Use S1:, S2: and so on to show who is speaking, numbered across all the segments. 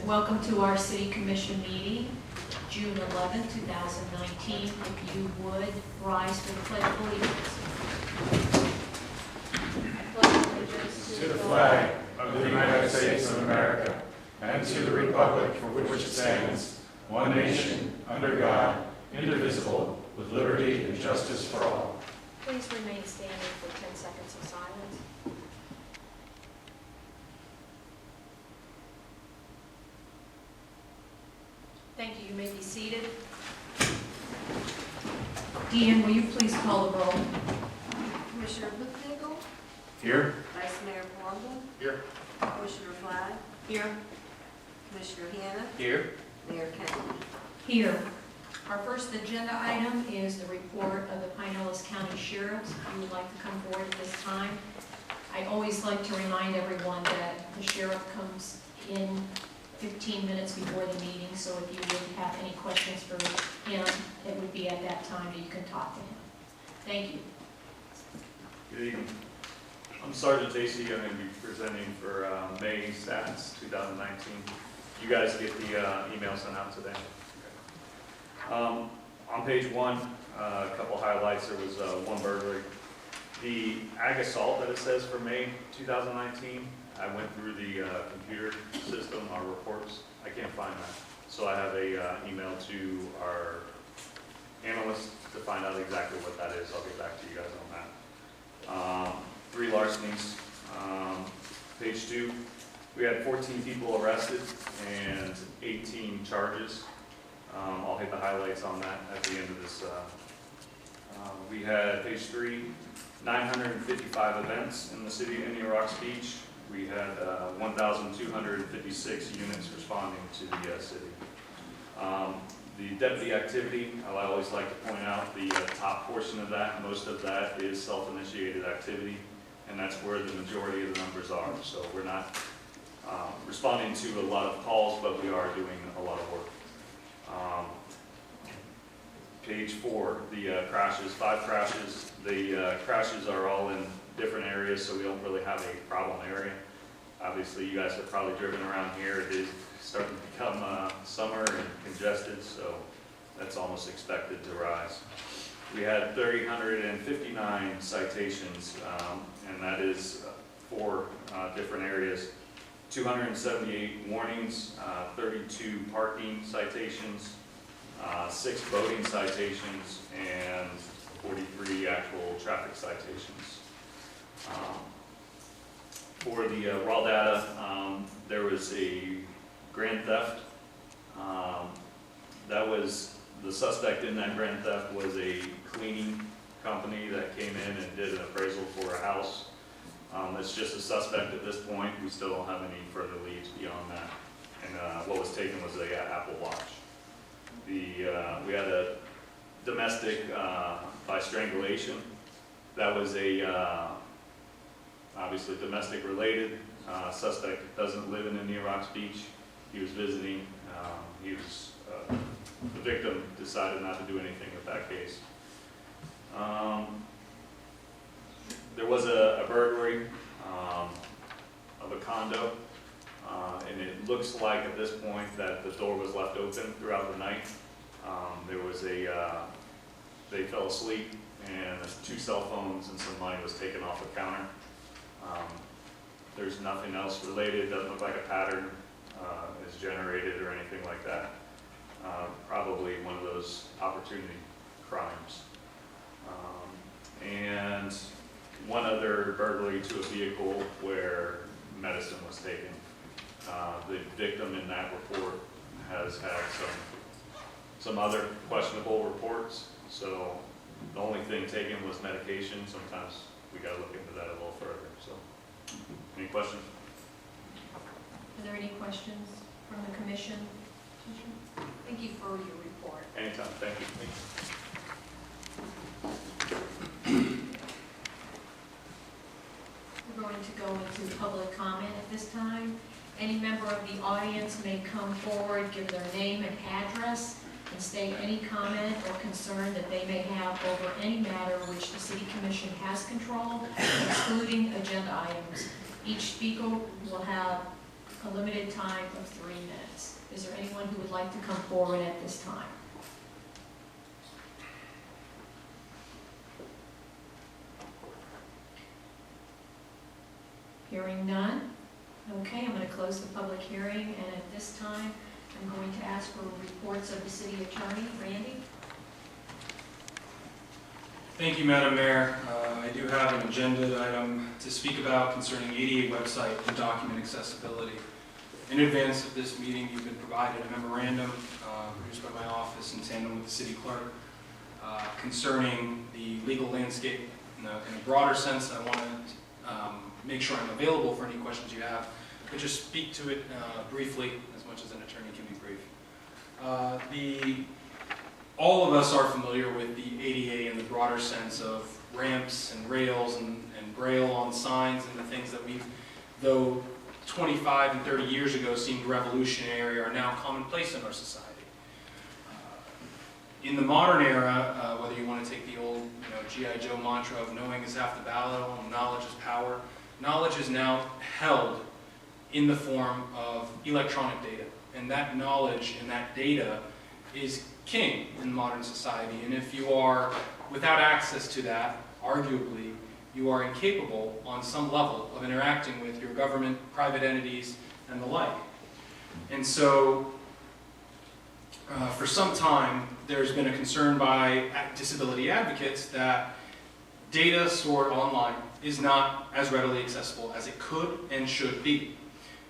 S1: Welcome to our City Commission meeting, June 11, 2019. If you would, rise for the Pledge of Allegiance.
S2: To the flag of the United States of America and to the republic for which it stands, one nation, under God, indivisible, with liberty and justice for all.
S1: Please remain standing for 10 seconds of silence. Thank you. You may be seated. Deanne, will you please call the roll?
S3: Commissioner Buchnagel,
S2: Here?
S3: Vice Mayor Palumbo,
S2: Here.
S3: Commissioner Fly,
S1: Here.
S3: Commissioner Hannah,
S2: Here.
S3: Mayor Kennedy.
S1: Here. Our first agenda item is the report of the Pinellas County Sheriffs. If you would like to come forward at this time. I always like to remind everyone that the sheriff comes in 15 minutes before the meeting, so if you would have any questions for him, it would be at that time that you can talk to him. Thank you.
S4: Good evening. I'm Sergeant Casey. I'm going to be presenting for May stats 2019. You guys get the email sent out today. Okay. On page one, a couple highlights. There was one burglary. The ag assault that it says for May 2019, I went through the computer system, our reports. I can't find that. So I have a email to our analyst to find out exactly what that is. I'll get back to you guys on that. 3 larcenies. Page 2, we had 14 people arrested and 18 charges. I'll hit the highlights on that at the end of this. We had, page 3, 955 events in the city of Indian Rocks Beach. We had 1,256 units responding to the city. The deputy activity, I always like to point out the top portion of that. Most of that is self-initiated activity, and that's where the majority of the numbers are. So we're not responding to a lot of calls, but we are doing a lot of work. Page 4, the crashes, 5 crashes. The crashes are all in different areas, so we don't really have a problem area. Obviously, you guys have probably driven around here. It is starting to become summer and congested, so that's almost expected to rise. We had 359 citations, and that is 4 different areas. 278 warnings, 32 parking citations, 6 boating citations, and 43 actual traffic citations. For the raw data, there was a grand theft. That was, the suspect in that grand theft was a cleaning company that came in and did an appraisal for a house. It's just a suspect at this point. We still don't have any further leads beyond that. And what was taken was an Apple Watch. We had a domestic by strangulation. That was a obviously domestic related. Suspect doesn't live in Indian Rocks Beach. He was visiting. The victim decided not to do anything with that case. There was a burglary of a condo, and it looks like at this point that the door was left open throughout the night. There was they fell asleep, and 2 cell phones and some money was taken off the counter. There's nothing else related. Doesn't look like a pattern is generated or anything like that. Probably one of those opportunity crimes. And one other burglary to a vehicle where medicine was taken. The victim in that report has had some other questionable reports. So the only thing taken was medication. Sometimes we got to look into that a little further. So, any questions?
S1: Are there any questions from the commission? Thank you for your report.
S4: Anytime. Thank you.
S1: We're going to go into public comment at this time. Any member of the audience may come forward, give their name and address, and state any comment or concern that they may have over any matter which the City Commission has control, excluding agenda items. Each speaker will have a limited time of 3 minutes. Is there anyone who would like to come forward at this time? Hearing none. Okay, I'm going to close the public hearing, and at this time, I'm going to ask for reports of the city attorney. Randy?
S5: Thank you, Madam Mayor. I do have an agenda item to speak about concerning ADA website and document accessibility. In advance of this meeting, you've been provided a memorandum produced by my office in tandem with the city clerk concerning the legal landscape. In a broader sense, I want to make sure I'm available for any questions you have, but just speak to it briefly, as much as an attorney can be brief. All of us are familiar with the ADA in the broader sense of ramps and rails and braille on signs and the things that we've, though 25 and 30 years ago seemed revolutionary, are now commonplace in our society. In the modern era, whether you want to take the old G.I. Joe mantra of knowing is half the battle, knowledge is power, knowledge is now held in the form of electronic data. And that knowledge and that data is king in modern society. And if you are without access to that, arguably, you are incapable on some level of interacting with your government, private entities, and the like. And so, for some time, there's been a concern by disability advocates that data stored online is not as readily accessible as it could and should be.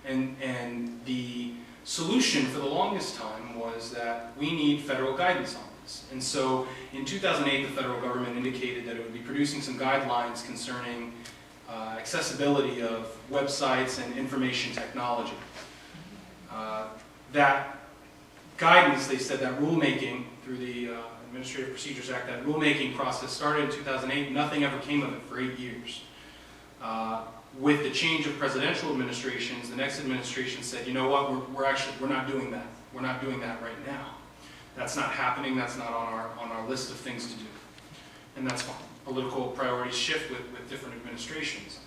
S5: And the solution for the longest time was that we need federal guidance on this. And so in 2008, the federal government indicated that it would be producing some guidelines concerning accessibility of websites and information technology. That guidance, they said that rulemaking through the Administrative Procedures Act, that rulemaking process started in 2008. Nothing ever came of it for 8 years. With the change of presidential administrations, the next administration said, you know what, we're not doing that. We're not doing that right now. That's not happening. That's not on our list of things to do. And that's fine. Political priorities shift with different administrations.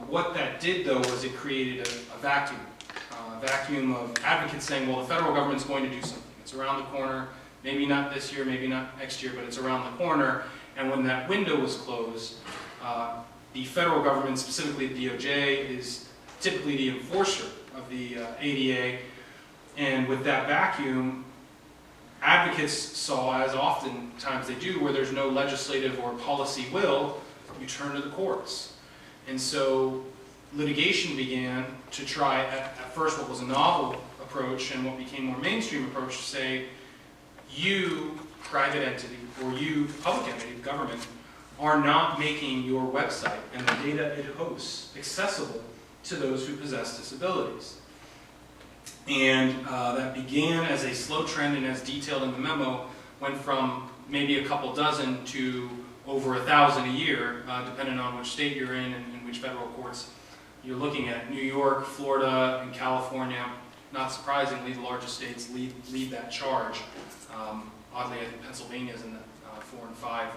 S5: What that did, though, was it created a vacuum of advocates saying, well, the federal government's going to do something. It's around the corner. Maybe not this year, maybe not next year, but it's around the corner. And when that window was closed, the federal government, specifically the DOJ, is typically the enforcer of the ADA. And with that vacuum, advocates saw, as oftentimes they do, where there's no legislative or policy will, you turn to the courts. And so litigation began to try, at first, what was a novel approach and what became more mainstream approach to say, you, private entity, or you, public entity, government, are not making your website and the data it hosts accessible to those who possess disabilities. And that began as a slow trend, and as detailed in the memo, went from maybe a couple dozen to over 1,000 a year, depending on which state you're in and which federal courts you're looking at. New York, Florida, and California, not surprisingly, the largest states lead that charge. Oddly, I think Pennsylvania is in the 4 and 5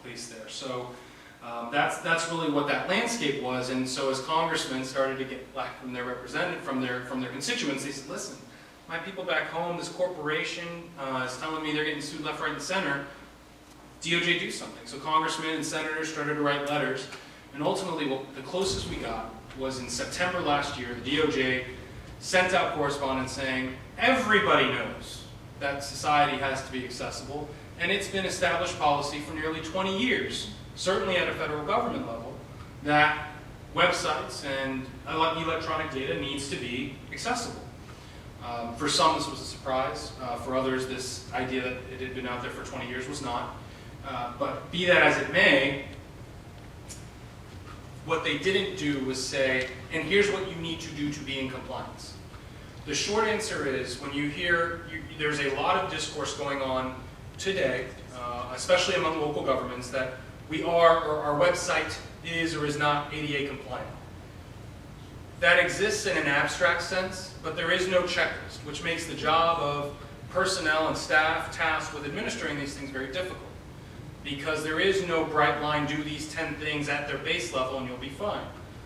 S5: place there. So that's really what that landscape was. And so as congressmen started to get black from their representative, from their constituents, they said, listen, my people back home, this corporation is telling me they're getting sued left, right, and center. DOJ, do something. So congressmen and senators started to write letters. And ultimately, the closest we got was in September last year, the DOJ sent out correspondence saying, everybody knows that society has to be accessible. And it's been established policy for nearly 20 years, certainly at a federal government level, that websites and electronic data needs to be accessible. For some, this was a surprise. For others, this idea that it had been out there for 20 years was not. But be that as it may, what they didn't do was say, and here's what you need to do to be in compliance. The short answer is, when you hear, there's a lot of discourse going on today, especially among local governments, that we are, or our website is or is not ADA compliant. That exists in an abstract sense, but there is no checklist, which makes the job of personnel and staff tasked with administering these things very difficult. Because there is no bright line, do these 10 things at their base level and you'll be fine.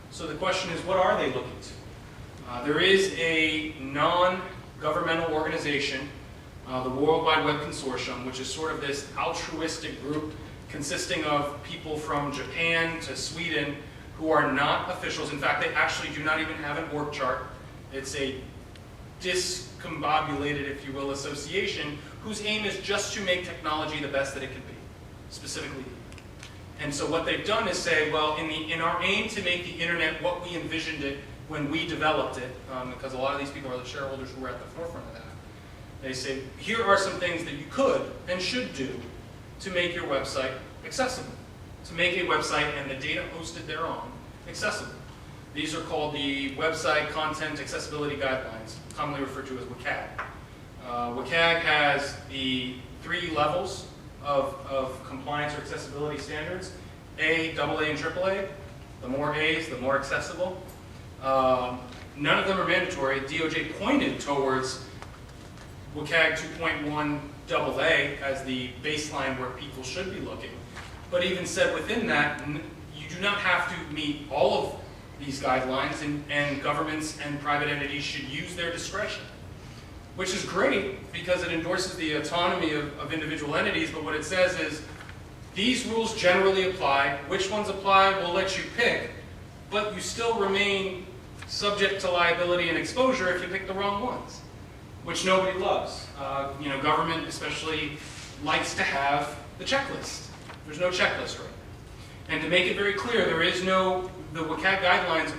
S5: So the question is, what are they looking to? There is a non-governmental organization, the World Wide Web Consortium, which is sort of this altruistic group consisting of people from Japan to Sweden who are not officials. In fact, they actually do not even have an org chart. It's a discombobulated, if you will, association whose aim is just to make technology the best that it can be, specifically. And so what they've done is say, well, in our aim to make the internet what we envisioned it when we developed it, because a lot of these people are the shareholders who were at the forefront of that, they say, here are some things that you could and should do to make your website accessible, to make a website and the data hosted thereon accessible. These are called the Website Content Accessibility Guidelines, commonly referred to as WCAG. WCAG has the 3 levels of compliance or accessibility standards: A, AA, and AAA. The more A's, the more accessible. None of them are mandatory. DOJ pointed towards WCAG 2.1 AA as the baseline where people should be looking, but even said within that, you do not have to meet all of these guidelines, and governments and private entities should use their discretion, which is great because it endorses the autonomy of individual entities, but what it says is, these rules generally apply, which ones apply we'll let you pick, but you still remain subject to liability and exposure if you pick the wrong ones, which nobody loves. Government especially likes to have the checklist. There's no checklist right now. And to make it very clear, the WCAG guidelines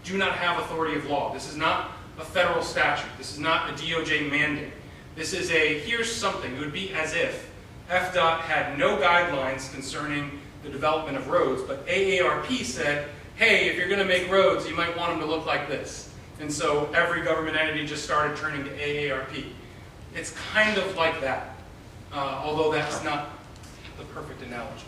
S5: do not have authority of law. This is not a federal statute. This is not a DOJ mandate. This is here's something. It would be as if FDOT had no guidelines concerning the development of roads, but AARP said, hey, if you're going to make roads, you might want them to look like this. And so every government entity just started turning to AARP. It's kind of like that, although that's not the perfect analogy.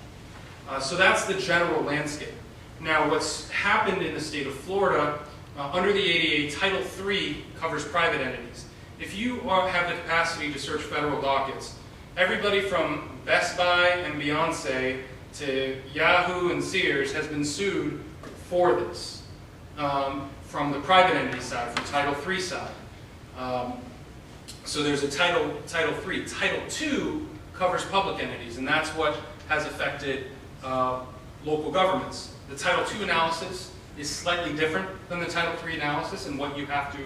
S5: So that's the general landscape. Now, what's happened in the state of Florida, under the ADA, Title III covers private entities. If you have the capacity to search federal dockets, everybody from Best Buy and Beyonce to Yahoo and Sears has been sued for this, from the private entity side, from Title III side. So there's a Title III. Title II covers public entities, and that's what has affected local governments. The Title II analysis is slightly different than the Title III analysis and what you have to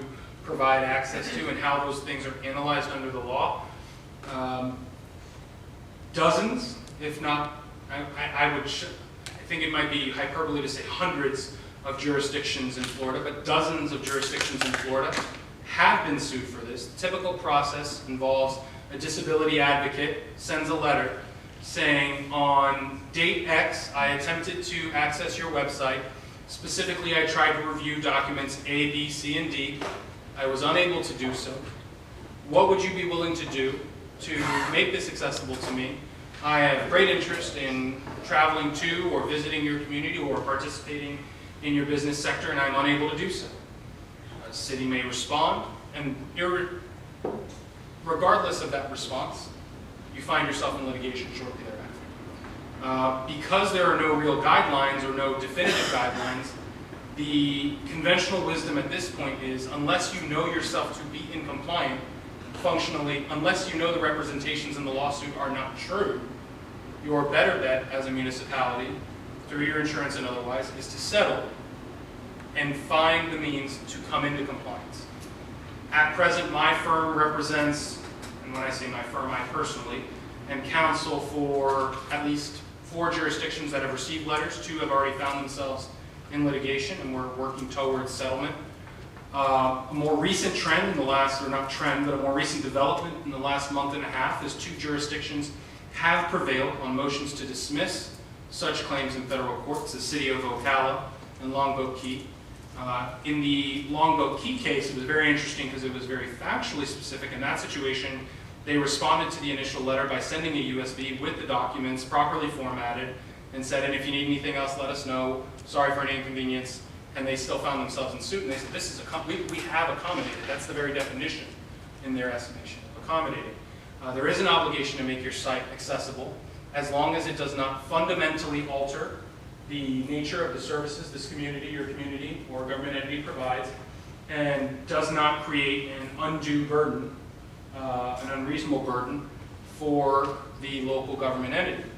S5: provide access to and how those things are analyzed under the law. Dozens, if not, I think it might be hyperbole to say hundreds of jurisdictions in Florida, but dozens of jurisdictions in Florida have been sued for this. The typical process involves a disability advocate sends a letter saying, on date X, I attempted to access your website. Specifically, I tried to review documents A, B, C, and D. I was unable to do so. What would you be willing to do to make this accessible to me? I have great interest in traveling to or visiting your community or participating in your business sector, and I'm unable to do so. A city may respond, and regardless of that response, you find yourself in litigation shortly thereafter. Because there are no real guidelines or no definitive guidelines, the conventional wisdom at this point is, unless you know yourself to be incompliant functionally, unless you know the representations in the lawsuit are not true, your better bet as a municipality, through your insurance and otherwise, is to settle and find the means to come into compliance. At present, my firm represents, and when I say my firm, I personally am counsel for at least 4 jurisdictions that have received letters. 2 have already found themselves in litigation, and we're working towards settlement. A more recent trend in the last, or not trend, but a more recent development in the last month and a half is 2 jurisdictions have prevailed on motions to dismiss such claims in federal courts, the city of Ocala and Longboat Key. In the Longboat Key case, it was very interesting because it was very factually specific. In that situation, they responded to the initial letter by sending a USB with the documents properly formatted and said, and if you need anything else, let us know. Sorry for any inconvenience. And they still found themselves in suit, and they said, this is we have accommodated. That's the very definition in their estimation, accommodated. There is an obligation to make your site accessible as long as it does not fundamentally alter the nature of the services this community, your community, or government entity provides, and does not create an undue burden, an unreasonable burden for the local government entity.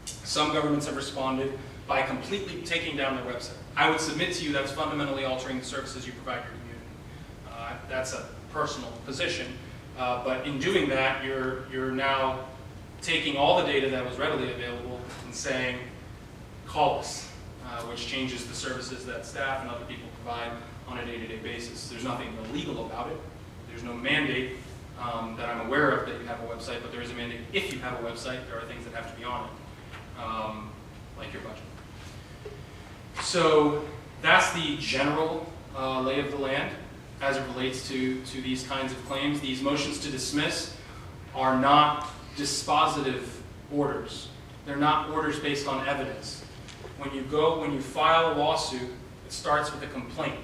S5: Some governments have responded by completely taking down their website. I would submit to you that's fundamentally altering the services you provide your community. That's a personal position, but in doing that, you're now taking all the data that was readily available and saying, call us, which changes the services that staff and other people provide on a day-to-day basis. There's nothing illegal about it. There's no mandate that I'm aware of that you have a website, but there is a mandate if you have a website, there are things that have to be on it, like your budget. So that's the general lay of the land as it relates to these kinds of claims. These motions to dismiss are not dispositive orders. They're not orders based on evidence. When you file a lawsuit, it starts with a complaint.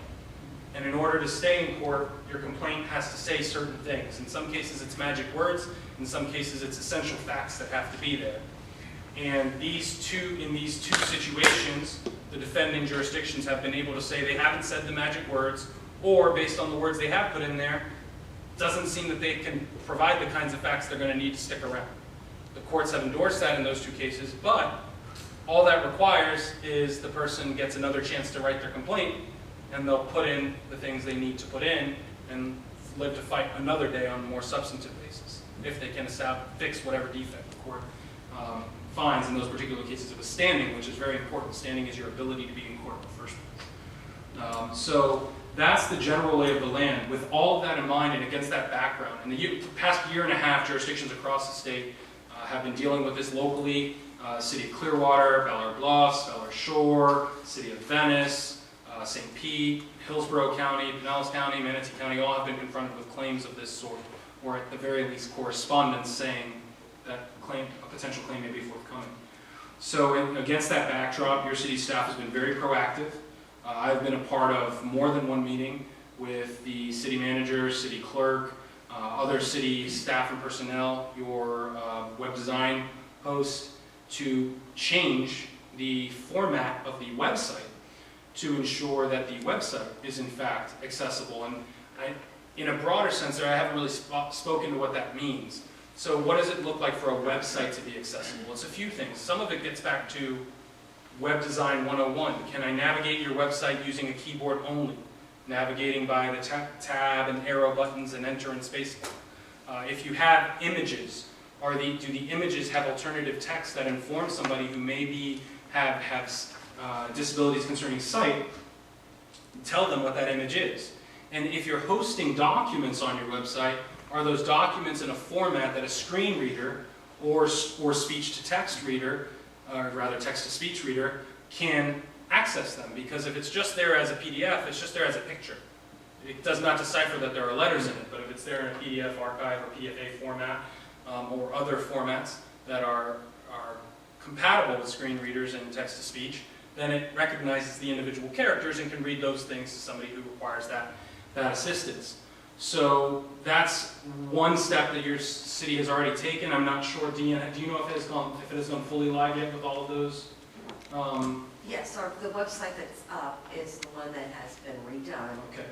S5: And in order to stay in court, your complaint has to say certain things. In some cases, it's magic words. In some cases, it's essential facts that have to be there. And in these two situations, the defending jurisdictions have been able to say they haven't said the magic words, or based on the words they have put in there, it doesn't seem that they can provide the kinds of facts they're going to need to stick around. The courts have endorsed that in those two cases, but all that requires is the person gets another chance to write their complaint, and they'll put in the things they need to put in and live to fight another day on a more substantive basis, if they can fix whatever defect the court finds in those particular cases. It was standing, which is very important. Standing is your ability to be in court in the first place. So that's the general lay of the land. With all of that in mind and against that background, in the past year and a half, jurisdictions across the state have been dealing with this locally. City of Clearwater, Ballard Bluffs, Ballard Shore, City of Venice, St. Pete, Hillsborough County, Pinellas County, Manatee County, all have been confronted with claims of this sort, or at the very least correspondence saying that a potential claim may be forthcoming. So against that backdrop, your city staff has been very proactive. I've been a part of more than one meeting with the city manager, city clerk, other city staff and personnel, your web design host, to change the format of the website to ensure that the website is in fact accessible. And in a broader sense there, I haven't really spoken to what that means. So what does it look like for a website to be accessible? It's a few things. Some of it gets back to Web Design 101. Can I navigate your website using a keyboard only? Navigating by the tab and arrow buttons and enter and space. If you have images, do the images have alternative text that inform somebody who maybe have disabilities concerning sight? Tell them what that image is. And if you're hosting documents on your website, are those documents in a format that a screen reader or speech-to-text reader, or rather text-to-speech reader, can access them? Because if it's just there as a PDF, it's just there as a picture. It does not decipher that there are letters in it, but if it's there in a PDF archive or PFA format, or other formats that are compatible with screen readers and text-to-speech, then it recognizes the individual characters and can read those things to somebody who requires that assistance. So that's one step that your city has already taken. I'm not sure, Deanna, do you know if it has gone fully live yet with all of those?
S3: Yes, the website that's up is the one that has been redone.
S5: Okay.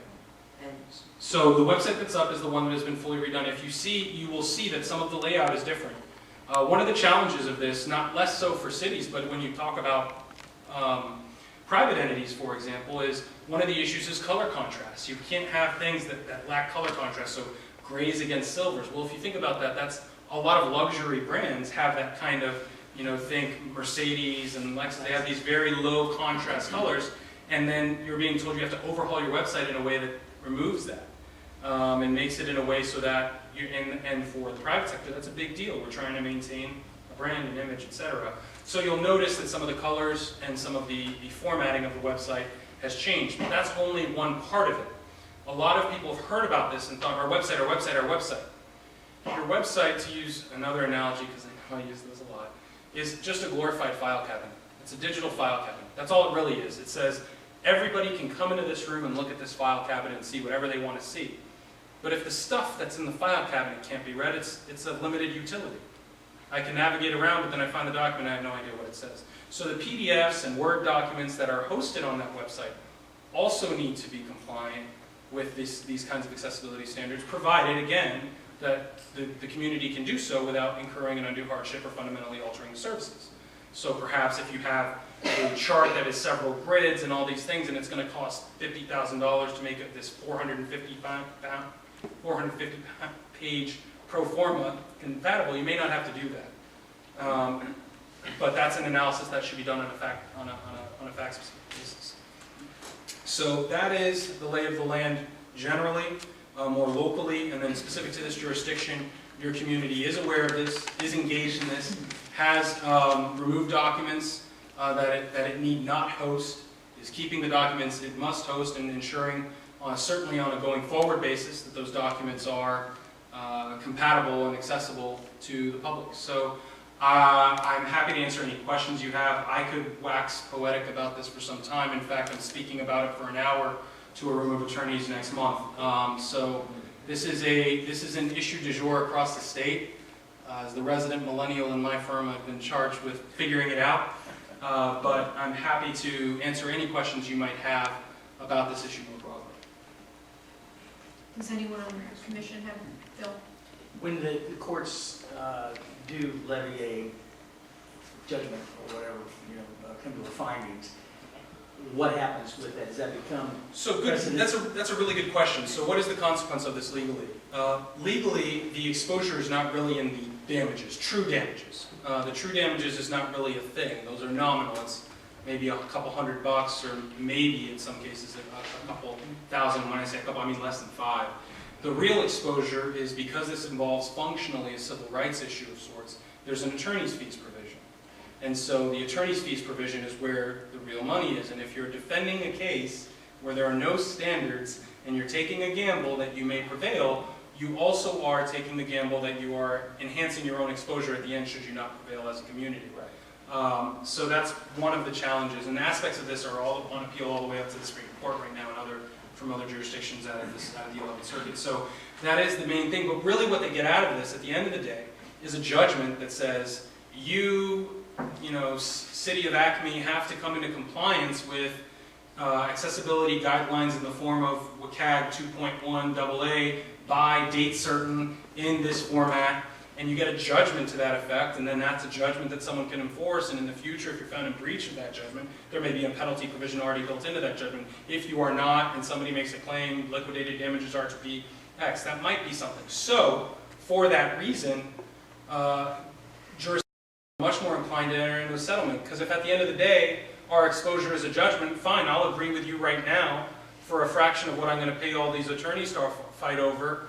S3: And
S5: So the website that's up is the one that has been fully redone. If you will see that some of the layout is different. One of the challenges of this, not less so for cities, but when you talk about private entities, for example, is one of the issues is color contrast. You can't have things that lack color contrast, so grays against silvers. Well, if you think about that, that's a lot of luxury brands have that kind of, think Mercedes and Lexus, they have these very low contrast colors, and then you're being told you have to overhaul your website in a way that removes that and makes it in a way so that and for the private sector, that's a big deal. We're trying to maintain a brand and image, etc. So you'll notice that some of the colors and some of the formatting of the website has changed, but that's only one part of it. A lot of people have heard about this and thought, our website. Your website, to use another analogy, because I know I use those a lot, is just a glorified file cabinet. It's a digital file cabinet. That's all it really is. It says, everybody can come into this room and look at this file cabinet and see whatever they want to see. But if the stuff that's in the file cabinet can't be read, it's a limited utility. I can navigate around, but then I find the document, I have no idea what it says. So the PDFs and Word documents that are hosted on that website also need to be compliant with these kinds of accessibility standards, provided, again, that the community can do so without incurring an undue hardship or fundamentally altering the services. So perhaps if you have a chart that is several grids and all these things, and it's going to cost $50,000 to make it this 450 page pro forma compatible, you may not have to do that. But that's an analysis that should be done on a fact-specific basis. So that is the lay of the land generally, more locally, and then specific to this jurisdiction. Your community is aware of this, is engaged in this, has removed documents that it need not host, is keeping the documents it must host, and ensuring, certainly on a going forward basis, that those documents are compatible and accessible to the public. So I'm happy to answer any questions you have. I could wax poetic about this for some time. In fact, I'm speaking about it for an hour to a room of attorneys next month. So this is an issue du jour across the state. As the resident millennial in my firm, I've been charged with figuring it out. But I'm happy to answer any questions you might have about this issue more broadly.
S1: Does anyone on the commission have, Phil?
S6: When the courts do levy a judgment or whatever, come to a findings, what happens with that? Does that become
S5: So good. That's a really good question. So what is the consequence of this legally? Legally, the exposure is not really in the damages, true damages. The true damages is not really a thing. Those are nominal. It's maybe a couple $100, or maybe in some cases a couple thousand. When I say a couple, I mean less than 5. The real exposure is, because this involves functionally a civil rights issue of sorts, there's an attorney's fees provision. And so the attorney's fees provision is where the real money is. And if you're defending a case where there are no standards and you're taking a gamble that you may prevail, you also are taking the gamble that you are enhancing your own exposure at the end should you not prevail as a community. So that's one of the challenges. And aspects of this are all on appeal all the way up to the Supreme Court right now, and from other jurisdictions out of the 11th Circuit. So that is the main thing. But really what they get out of this at the end of the day is a judgment that says, you know, City of Acme have to come into compliance with accessibility guidelines in the form of WCAG 2.1 AA by date certain in this format, and you get a judgment to that effect, and then that's a judgment that someone can enforce, and in the future, if you're found in breach of that judgment, there may be a penalty provision already built into that judgment. If you are not, and somebody makes a claim, liquidated damages are to be X, that might be something. So, for that reason, jurisdictions are much more inclined to enter into a settlement, because if at the end of the day, our exposure is a judgment, fine, I'll agree with you right now for a fraction of what I'm going to pay all these attorneys to fight over,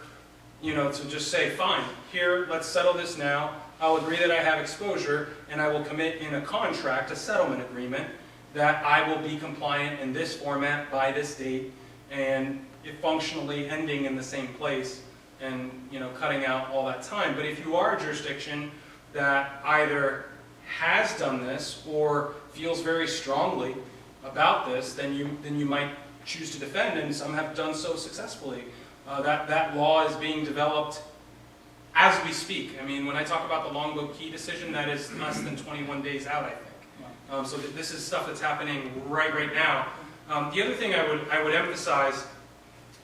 S5: to just say, fine, here, let's settle this now. I'll agree that I have exposure, and I will commit in a contract, a settlement agreement, that I will be compliant in this format by this date, and it functionally ending in the same place, and cutting out all that time. But if you are a jurisdiction that either has done this or feels very strongly about this, then you might choose to defend, and some have done so successfully. That law is being developed as we speak. I mean, when I talk about the Longboat Key decision, that is less than 21 days out, I think. So this is stuff that's happening right now. The other thing I would emphasize,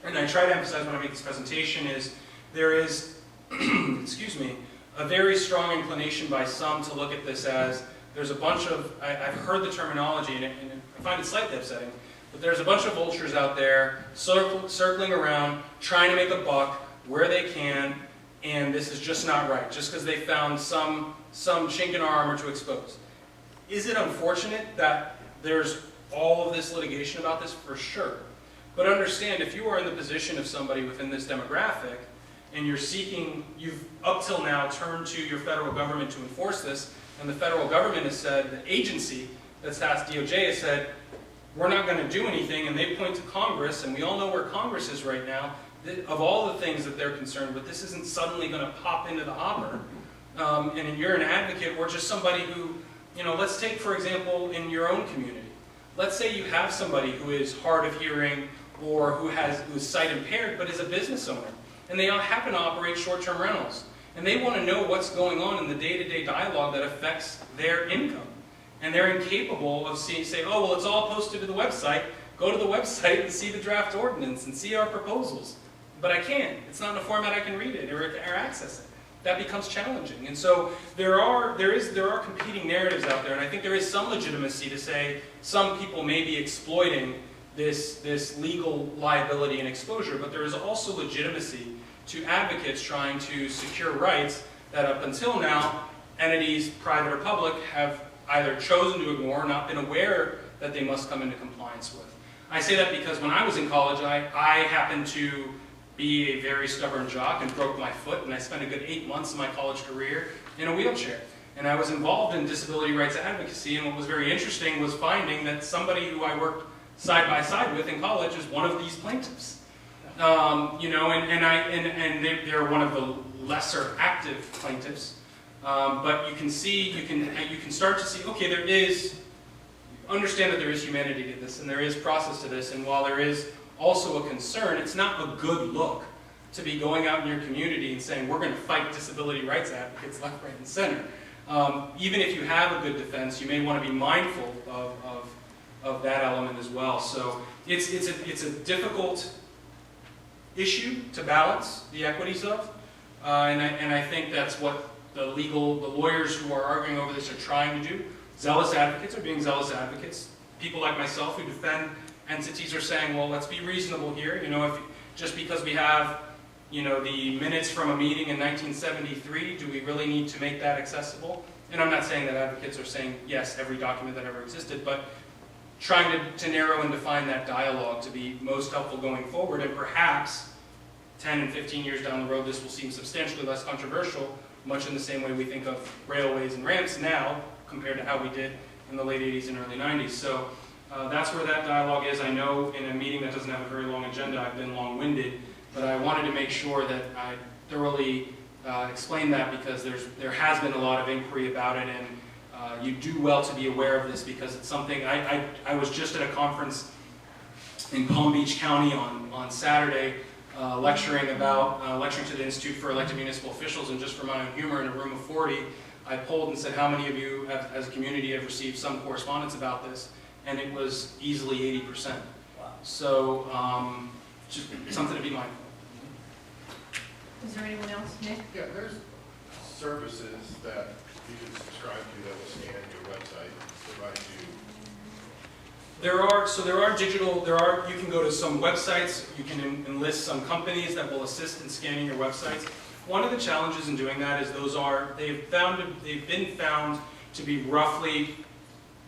S5: and I try to emphasize when I make this presentation, is there is, excuse me, a very strong inclination by some to look at this as there's a bunch of, I've heard the terminology, and I find it slightly upsetting, but there's a bunch of vultures out there circling around, trying to make a buck where they can, and this is just not right, just because they found some chink in our armor to expose. Is it unfortunate that there's all of this litigation about this? For sure. But understand, if you are in the position of somebody within this demographic, and you've up till now turned to your federal government to enforce this, and the federal government has said, the agency that's tasked DOJ has said, we're not going to do anything, and they point to Congress, and we all know where Congress is right now, of all the things that they're concerned with. This isn't suddenly going to pop into the hopper, and you're an advocate, or just somebody who, let's take, for example, in your own community. Let's say you have somebody who is hard of hearing, or who is sight impaired, but is a business owner, and they happen to operate short-term rentals, and they want to know what's going on in the day-to-day dialogue that affects their income. And they're incapable of saying, oh, well, it's all posted to the website. go to the website and see the draft ordinance and see our proposals. But I can't. It's not in a format I can read it or access it. That becomes challenging. And so there are competing narratives out there, and I think there is some legitimacy to say some people may be exploiting this legal liability and exposure, but there is also legitimacy to advocates trying to secure rights that up until now, entities, private or public, have either chosen to ignore or not been aware that they must come into compliance with. I say that because when I was in college, I happened to be a very stubborn jock and broke my foot, and I spent a good 8 months of my college career in a wheelchair. And I was involved in disability rights advocacy, and what was very interesting was finding that somebody who I worked side by side with in college is one of these plaintiffs. You know, and they're one of the lesser active plaintiffs, but you can see, you can start to see, okay, understand that there is humanity to this, and there is process to this, and while there is also a concern, it's not a good look to be going out in your community and saying, we're going to fight disability rights advocates left, right, and center. Even if you have a good defense, you may want to be mindful of that element as well. So it's a difficult issue to balance the equities of, and I think that's what the lawyers who are arguing over this are trying to do. Zealous advocates are being zealous advocates. People like myself who defend entities are saying, well, let's be reasonable here. You know, just because we have, you know, the minutes from a meeting in 1973, do we really need to make that accessible? And I'm not saying that advocates are saying, yes, every document that ever existed, but trying to narrow and define that dialogue to be most helpful going forward, and perhaps 10 and 15 years down the road, this will seem substantially less controversial, much in the same way we think of railways and ramps now, compared to how we did in the late 80s and early 90s. So that's where that dialogue is. I know in a meeting that doesn't have a very long agenda, I've been long-winded, but I wanted to make sure that I thoroughly explain that, because there has been a lot of inquiry about it, and you do well to be aware of this, because it's something, I was just at a conference in Palm Beach County on Saturday, lecturing to the Institute for Elected Municipal Officials, and just for my own humor, in a room of 40, I polled and said, how many of you as a community have received some correspondence about this? And it was easily 80%.
S6: Wow.
S5: So just something to be mindful.
S1: Is there anyone else? Nick?
S7: Yeah, there's services that you can subscribe to that will scan your website, provide you.
S5: You can go to some websites, you can enlist some companies that will assist in scanning your websites. One of the challenges in doing that is they've been found to be roughly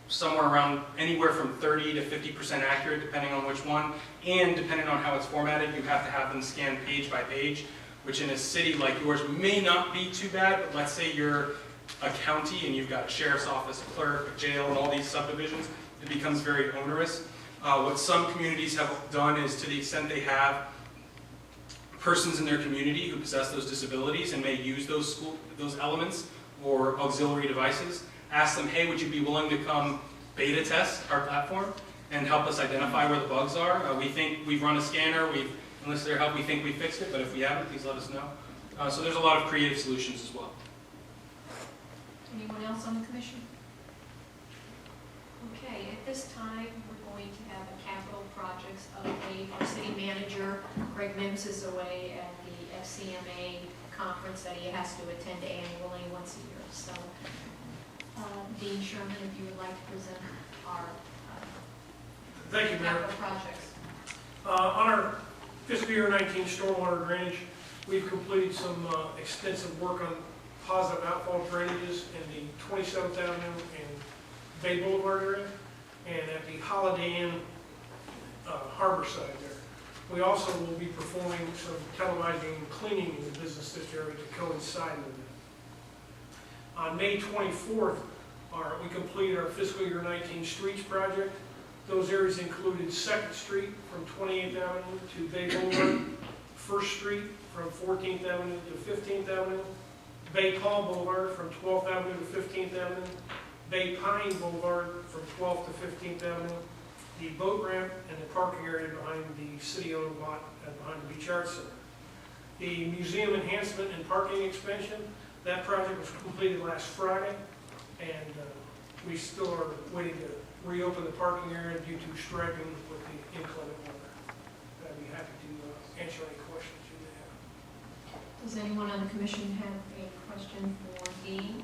S5: somewhere around anywhere from 30 to 50% accurate, depending on which one, and depending on how it's formatted, you have to have them scanned page by page, which in a city like yours may not be too bad, but let's say you're a county and you've got a sheriff's office, a clerk, a jail, and all these subdivisions, it becomes very onerous. What some communities have done is, to the extent they have persons in their community who possess those disabilities and may use those elements or auxiliary devices, ask them, hey, would you be willing to come beta test our platform and help us identify where the bugs are? We think we've run a scanner, we've enlisted their help, we think we fixed it, but if we haven't, please let us know. So there's a lot of creative solutions as well.
S1: Anyone else on the commission? Okay, at this time, we're going to have a capital projects update. Our city manager, Greg Mims, is away at the FCMA conference that he has to attend annually once a year. So, Dean Sherman, if you would like to present our
S8: Thank you, Mayor.
S1: capital projects.
S8: On our fiscal year 19 stormwater drainage, we've completed some extensive work on positive outfall drainages in the 27th Avenue and Bay Boulevard area, and at the Holiday Inn harbor side there. We also will be performing some televising and cleaning in the business district area to coincide with it. On May 24th, we completed our fiscal year 19 streets project. Those areas included 2nd Street from 28th Avenue to Bay Boulevard, 1st Street from 14th Avenue to 15th Avenue, Bay Paul Boulevard from 12th Avenue to 15th Avenue, Bay Pine Boulevard from 12th to 15th Avenue, the boat ramp and the parking area behind the city-owned lot behind the Beach Arts Center. The museum enhancement and parking expansion, that project was completed last Friday, and we still are waiting to reopen the parking area due to striping with the inclement weather. But I'd be happy to answer any questions you may have.
S1: Does anyone on the commission have a question for Dean?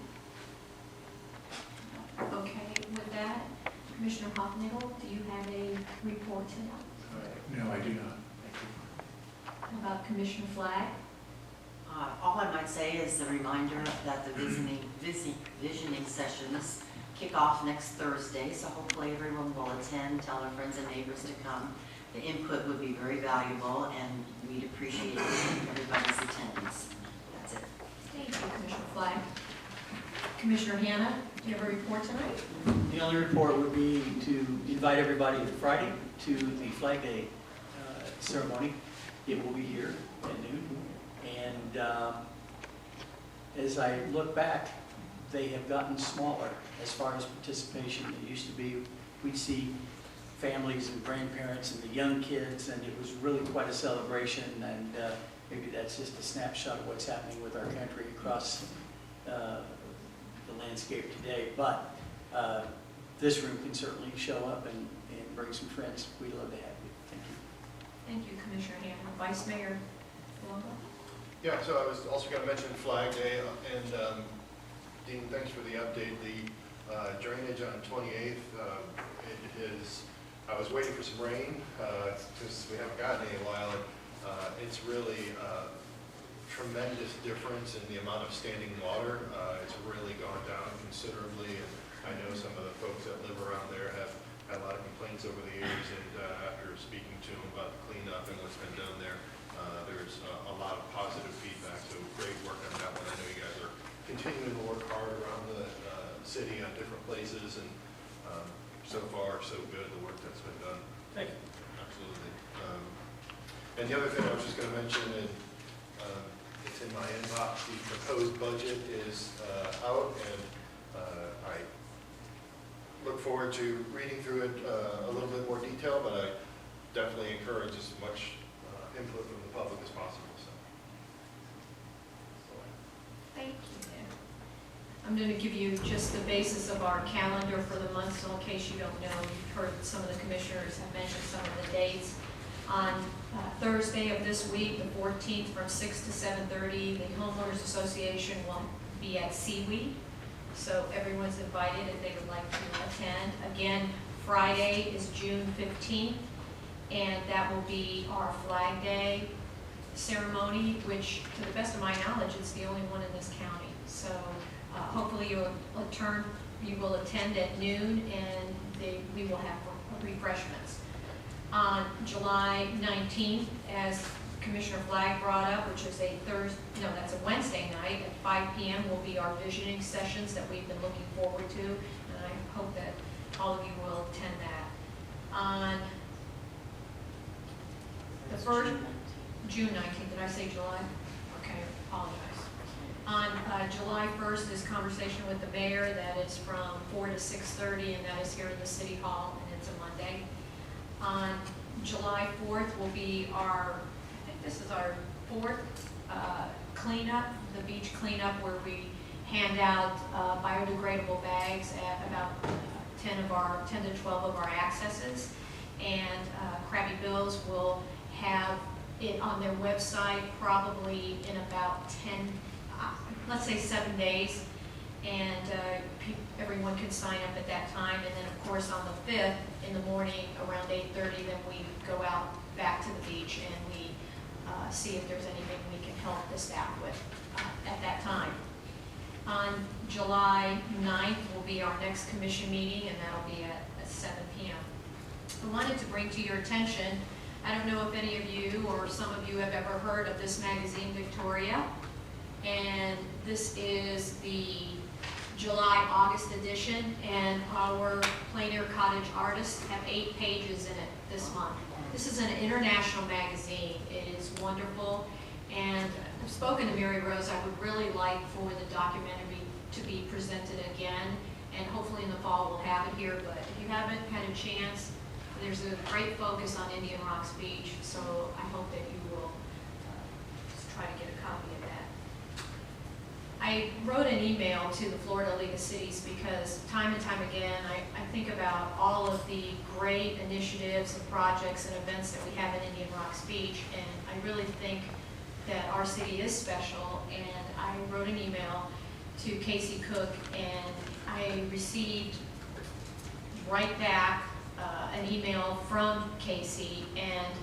S1: Okay, with that, Commissioner Hofnagel, do you have a report tonight
S2: No, I do not. Thank you.
S1: about Commissioner Flagg?
S3: All I might say is a reminder that the visioning sessions kick off next Thursday, so hopefully everyone will attend, tell their friends and neighbors to come. The input would be very valuable, and we'd appreciate everybody's attendance. That's it.
S1: Thank you, Commissioner Flagg. Commissioner Hanna, do you have a report tonight?
S6: The only report would be to invite everybody Friday to the Flag Day ceremony. It will be here at noon. And as I look back, they have gotten smaller as far as participation. It used to be, we'd see families and grandparents and the young kids, and it was really quite a celebration. And maybe that's just a snapshot of what's happening with our country across the landscape today. But this room can certainly show up and bring some friends. We'd love to have you. Thank you.
S1: Thank you, Commissioner Hanna. Vice Mayor Longo?
S7: Yeah, so I was also going to mention Flag Day, and Dean, thanks for the update. The drainage on 28th, I was waiting for some rain, because we haven't gotten any in a while, and it's really a tremendous difference in the amount of standing water. It's really gone down considerably, and I know some of the folks that live around there have had a lot of complaints over the years, and after speaking to them about the cleanup and what's been done there, there's a lot of positive feedback, so great work on that one. I know you guys are continuing to work hard around the city on different places, and so far, so good, the work that's been done.
S8: Thank you.
S7: Absolutely. And the other thing I was just going to mention, and it's in my inbox, the proposed budget is out, and I look forward to reading through it a little bit more detail, but I definitely encourage as much input from the public as possible.
S1: Thank you. I'm going to give you just the basis of our calendar for the month, so in case you don't know, you've heard some of the commissioners have mentioned some of the dates. On Thursday of this week, the 14th, from 6 to 7:30, the Homeowners Association will be at Seaweed, so everyone's invited if they would like to attend. Again, Friday is June 15th, and that will be our Flag Day ceremony, which, to the best of my knowledge, is the only one in this county. So hopefully you will attend at noon, and we will have refreshments. On July 19th, as Commissioner Flagg brought up, which is that's a Wednesday night at 5 p.m. will be our visioning sessions that we've been looking forward to, and I hope that all of you will attend that. On the first, June 19th, did I say July? Okay, apologize. On July 1st is conversation with the mayor, that is from 4 to 6:30, and that is here in the City Hall, and it's a Monday. On July 4th will be I think this is our 4th cleanup, the beach cleanup, where we hand out biodegradable bags at about 10 to 12 of our accesses. And Krabby Bill's will have it on their website probably in about 7 days. And everyone can sign up at that time. And then, of course, on the 5th in the morning around 8:30, then we go out back to the beach and we see if there's anything we can help the staff with at that time. On July 9th will be our next commission meeting, and that'll be at 7 p.m. I wanted to bring to your attention, I don't know if any of you or some of you have ever heard of this magazine, Victoria. And this is the July-August edition, and our Plein Air Cottage artists have 8 pages in it this month. This is an international magazine. It is wonderful, and I've spoken to Mary Rose. I would really like for the documentary to be presented again, and hopefully in the fall we'll have it here, but if you haven't had a chance, there's a great focus on Indian Rocks Beach, so I hope that you will try to get a copy of that. I wrote an email to the Florida League of Cities because time and time again, I think about all of the great initiatives and projects and events that we have in Indian Rocks Beach, and I really think that our city is special, and I wrote an email to Casey Cook, and I received right back an email from Casey, and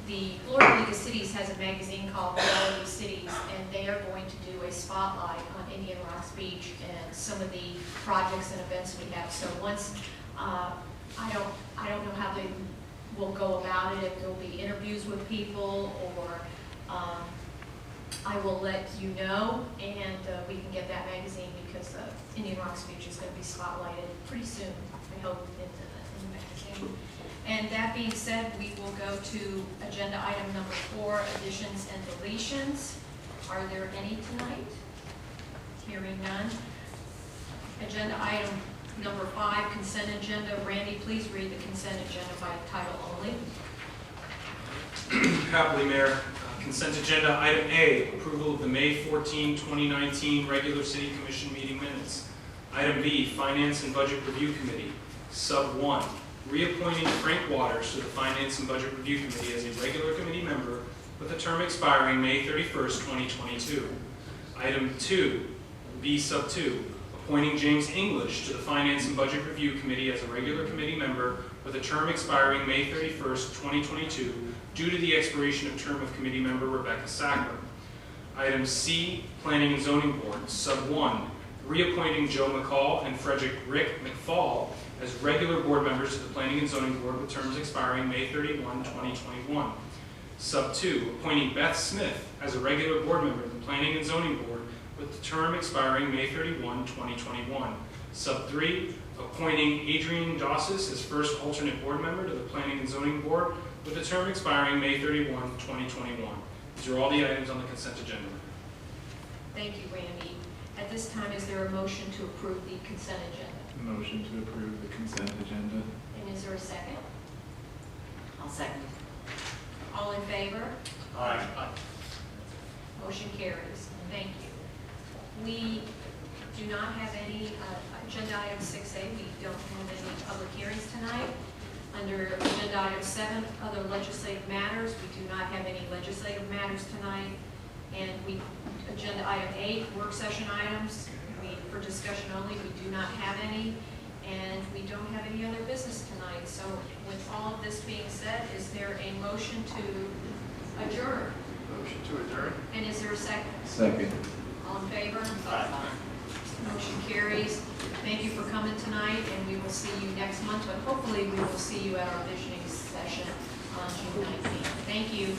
S1: the Florida League of Cities has a magazine called Florida Cities, and they are going to do a spotlight on Indian Rocks Beach and some of the projects and events we have. So once, I don't know how they will go about it, if there'll be interviews with people, or I will let you know, and we can get that magazine, because Indian Rocks Beach is going to be spotlighted pretty soon, I hope, in the magazine. And that being said, we will go to agenda item number 4, additions and deletions. Are there any tonight? Hearing none. Agenda item number 5, consent agenda. Randy, please read the consent agenda by title only.
S5: Happily, Mayor. Consent agenda, item A, approval of the May 14, 2019 regular city commission meeting minutes. Item B, finance and budget review committee. Sub 1, reappointing Frank Waters to the finance and budget review committee as a regular committee member with a term expiring May 31st, 2022. Item 2, B sub 2, appointing James English to the finance and budget review committee as a regular committee member with a term expiring May 31st, 2022, due to the expiration of term of committee member Rebecca Sackler. Item C, Planning and Zoning Board, sub 1, reappointing Joe McCall and Frederick Rick McFall as regular board members to the Planning and Zoning Board with terms expiring May 31, 2021. Sub 2, appointing Beth Smith as a regular board member to the Planning and Zoning Board with the term expiring May 31, 2021. Sub 3, appointing Adrian Dossis as first alternate board member to the Planning and Zoning Board with the term expiring May 31, 2021. These are all the items on the consent agenda.
S1: Thank you, Randy. At this time, is there a motion to approve the consent agenda?
S2: Motion to approve the consent agenda.
S1: And is there a second?
S3: I'll second.
S1: All in favor?
S6: Aye.
S1: Motion carries. Thank you. We do not have any, agenda item 6A, we don't have any public hearings tonight. Under agenda item 7, other legislative matters, we do not have any legislative matters tonight. And agenda item 8, work session items, for discussion only, we do not have any. And we don't have any other business tonight. So with all of this being said, is there a motion to adjourn?
S7: Motion to adjourn?
S1: And is there a second?
S2: Second.
S1: All in favor?
S6: Aye.
S1: Motion carries. Thank you for coming tonight, and we will see you next month, but hopefully we will see you at our visioning session on June 19th. Thank you.